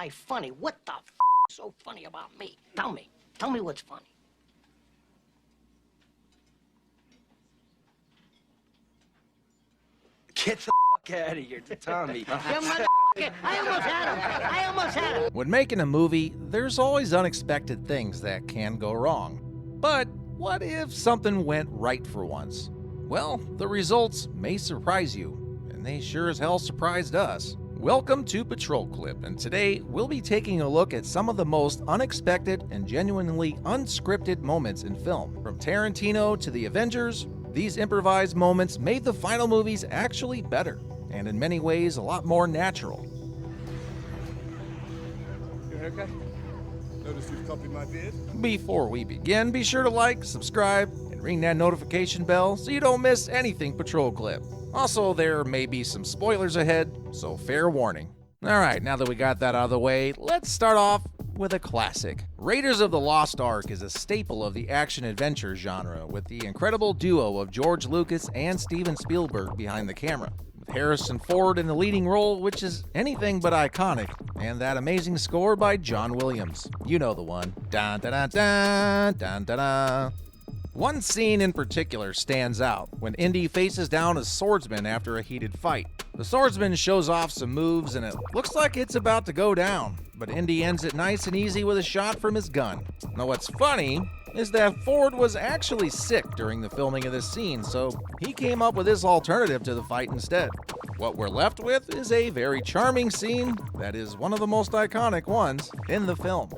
I funny? What the f is so funny about me? Tell me. Tell me what's funny. Get the fuck out of here, Tommy. You motherfucker! I almost had him. When making a movie, there's always unexpected things that can go wrong. But what if something went right for once? Well, the results may surprise you, and they sure as hell surprised us. Welcome to Patrol Clip, and today we'll be taking a look at some of the most unexpected and genuinely unscripted moments in film. From Tarantino to the Avengers, these improvised moments made the final movies actually better, and in many ways a lot more natural. Your haircut? Notice you've copied my beard? Before we begin, be sure to like, subscribe, and ring that notification bell so you don't miss anything Patrol Clip. Also, there may be some spoilers ahead, so fair warning. Alright, now that we got that out of the way, let's start off with a classic. Raiders of the Lost Ark is a staple of the action-adventure genre, with the incredible duo of George Lucas and Steven Spielberg behind the camera, with Harrison Ford in the leading role, which is anything but iconic, and that amazing score by John Williams. You know the one. Dun dun dun dun dun dun dun. One scene in particular stands out, when Indy faces down a swordsman after a heated fight. The swordsman shows off some moves and it looks like it's about to go down, but Indy ends it nice and easy with a shot from his gun. Now what's funny is that Ford was actually sick during the filming of this scene, so he came up with this alternative to the fight instead. What we're left with is a very charming scene that is one of the most iconic ones in the film.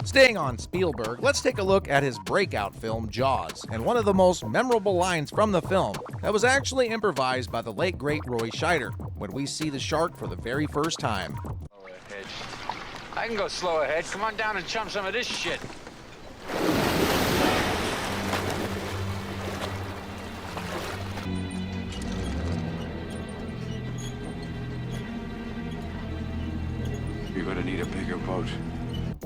Staying on Spielberg, let's take a look at his breakout film, Jaws, and one of the most memorable lines from the film that was actually improvised by the late great Roy Scheider when we see the shark for the very first time. Slow ahead. I can go slow ahead. Come on down and chum some of this shit. You're gonna need a bigger boat.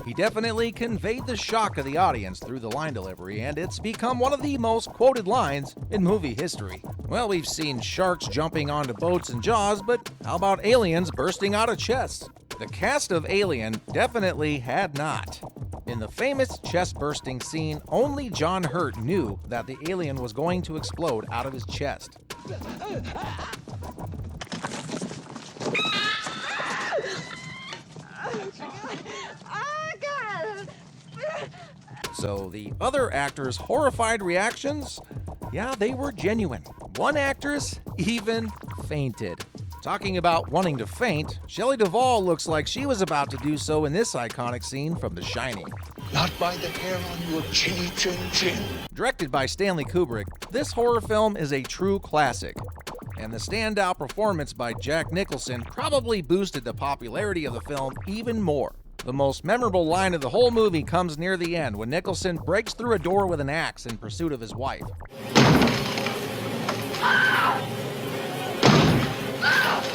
He definitely conveyed the shock of the audience through the line delivery, and it's become one of the most quoted lines in movie history. Well, we've seen sharks jumping onto boats in Jaws, but how about aliens bursting out of chests? The cast of Alien definitely had not. In the famous chest-bursting scene, only John Hurt knew that the alien was going to explode out of his chest. So the other actors' horrified reactions, yeah, they were genuine. One actress even fainted. Talking about wanting to faint, Shelley Duvall looks like she was about to do so in this iconic scene from The Shining. Not by the hair on your chinny chin chin. Directed by Stanley Kubrick, this horror film is a true classic. And the standout performance by Jack Nicholson probably boosted the popularity of the film even more. The most memorable line of the whole movie comes near the end when Nicholson breaks through a door with an axe in pursuit of his wife.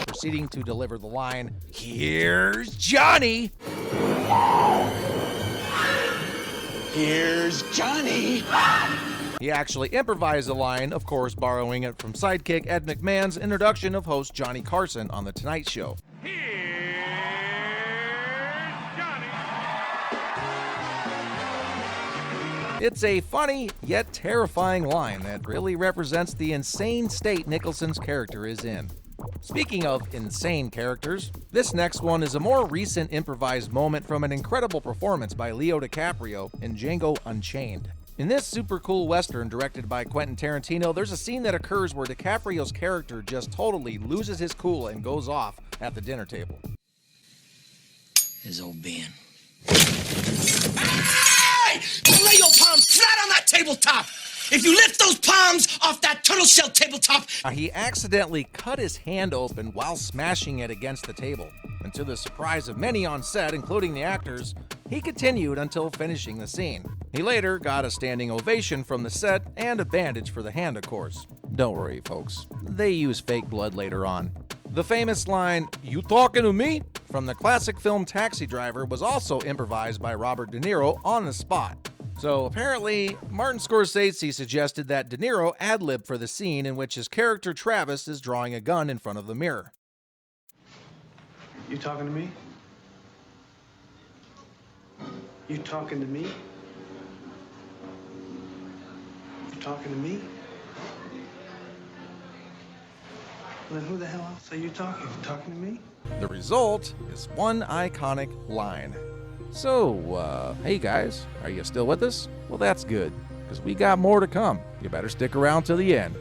Proceeding to deliver the line, "Here's Johnny!" Here's Johnny. He actually improvised the line, of course borrowing it from sidekick Ed McMahon's introduction of host Johnny Carson on The Tonight Show. It's a funny, yet terrifying line that really represents the insane state Nicholson's character is in. Speaking of insane characters, this next one is a more recent improvised moment from an incredible performance by Leo DiCaprio in Django Unchained. In this super cool western directed by Quentin Tarantino, there's a scene that occurs where DiCaprio's character just totally loses his cool and goes off at the dinner table. His old Ben. Hey! Lay your palms flat on that tabletop! If you lift those palms off that turtle shell tabletop... He accidentally cut his hand open while smashing it against the table. And to the surprise of many on set, including the actors, he continued until finishing the scene. He later got a standing ovation from the set and a bandage for the hand, of course. Don't worry, folks. They use fake blood later on. The famous line, "You talking to me?" from the classic film Taxi Driver was also improvised by Robert De Niro on the spot. So apparently, Martin Scorsese suggested that De Niro ad-lib for the scene in which his character Travis is drawing a gun in front of the mirror. You talking to me? You talking to me? You talking to me? Well, then who the hell else are you talking? You talking to me? The result is one iconic line. So, hey guys, are you still with us? Well, that's good, because we got more to come. You better stick around till the end.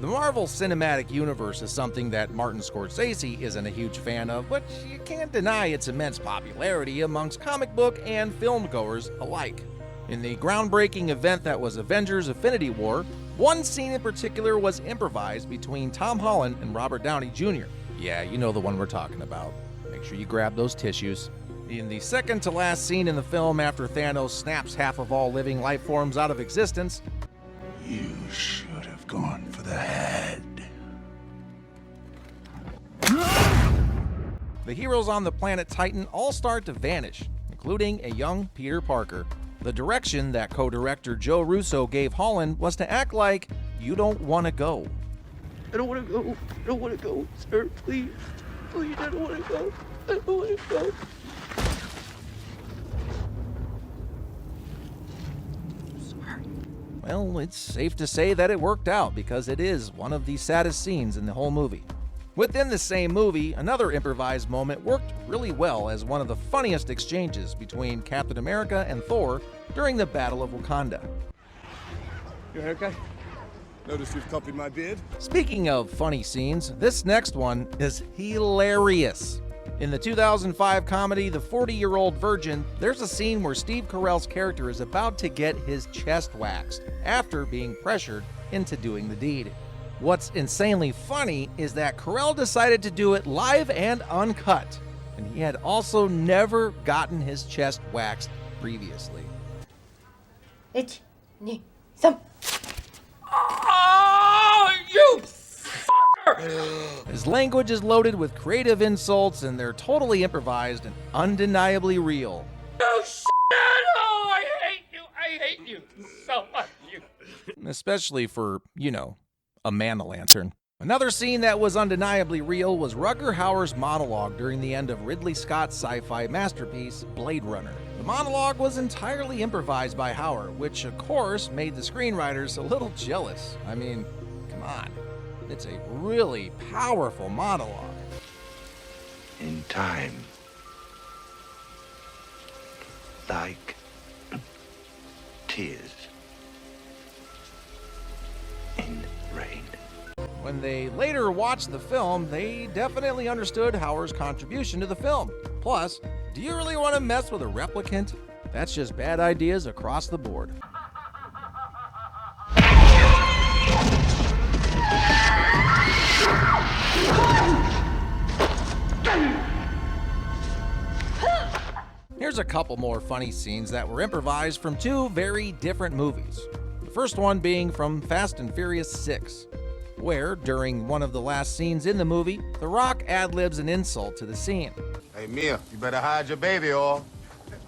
The Marvel Cinematic Universe is something that Martin Scorsese isn't a huge fan of, but you can't deny its immense popularity amongst comic book and film goers alike. In the groundbreaking event that was Avengers: Infinity War, one scene in particular was improvised between Tom Holland and Robert Downey Jr. Yeah, you know the one we're talking about. Make sure you grab those tissues. In the second to last scene in the film, after Thanos snaps half of all living life forms out of existence, You should have gone for the head. the heroes on the planet Titan all start to vanish, including a young Peter Parker. The direction that co-director Joe Russo gave Holland was to act like you don't want to go. I don't want to go. I don't want to go, sir. Please. Please, I don't want to go. I don't want to go. Well, it's safe to say that it worked out because it is one of the saddest scenes in the whole movie. Within the same movie, another improvised moment worked really well as one of the funniest exchanges between Captain America and Thor during the Battle of Wakanda. Your haircut? Notice you've copied my beard. Speaking of funny scenes, this next one is hilarious. In the 2005 comedy The 40-Year-Old Virgin, there's a scene where Steve Carell's character is about to get his chest waxed after being pressured into doing the deed. What's insanely funny is that Carell decided to do it live and uncut, and he had also never gotten his chest waxed previously. 1、2、3。 His language is loaded with creative insults, and they're totally improvised and undeniably real. Oh, shit! Oh, I hate you! I hate you so much! Especially for, you know, a man-o'-lantern. Another scene that was undeniably real was Rutger Hauer's monologue during the end of Ridley Scott's sci-fi masterpiece, Blade Runner. The monologue was entirely improvised by Hauer, which of course made the screenwriters a little jealous. I mean, come on. It's a really powerful monologue. In time, like tears in rain. When they later watched the film, they definitely understood Hauer's contribution to the film. Plus, do you really want to mess with a replicant? That's just bad ideas across the board. Here's a couple more funny scenes that were improvised from two very different movies. The first one being from Fast and Furious 6, where, during one of the last scenes in the movie, The Rock ad-libs an insult to the scene. Hey, Mia, you better hide your baby or...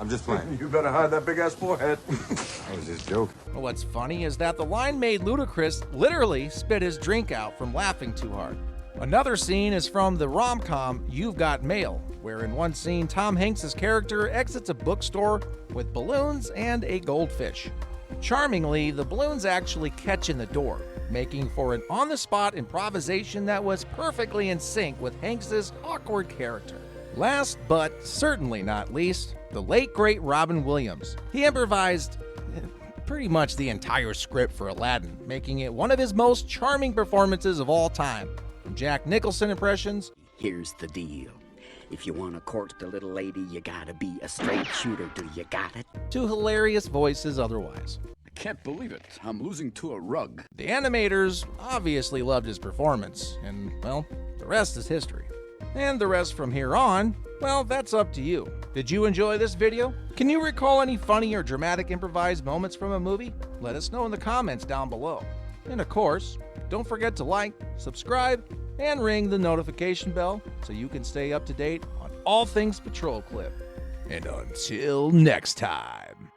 I'm just playing. You better hide that big-ass forehead. I was just joking. What's funny is that the line made Ludacris literally spit his drink out from laughing too hard. Another scene is from the rom-com You've Got Mail, where in one scene Tom Hanks' character exits a bookstore with balloons and a goldfish. Charmingly, the balloons actually catch in the door, making for an on-the-spot improvisation that was perfectly in sync with Hanks' awkward character. Last but certainly not least, the late great Robin Williams. He improvised pretty much the entire script for Aladdin, making it one of his most charming performances of all time. From Jack Nicholson impressions, "Here's the deal. If you want to court the little lady, you gotta be a straight shooter. Do you got it?" to hilarious voices otherwise. I can't believe it. I'm losing to a rug. The animators obviously loved his performance, and, well, the rest is history. And the rest from here on, well, that's up to you. Did you enjoy this video? Can you recall any funny or dramatic improvised moments from a movie? Let us know in the comments down below. And of course, don't forget to like, subscribe, and ring the notification bell so you can stay up to date on all things Patrol Clip. And until next time.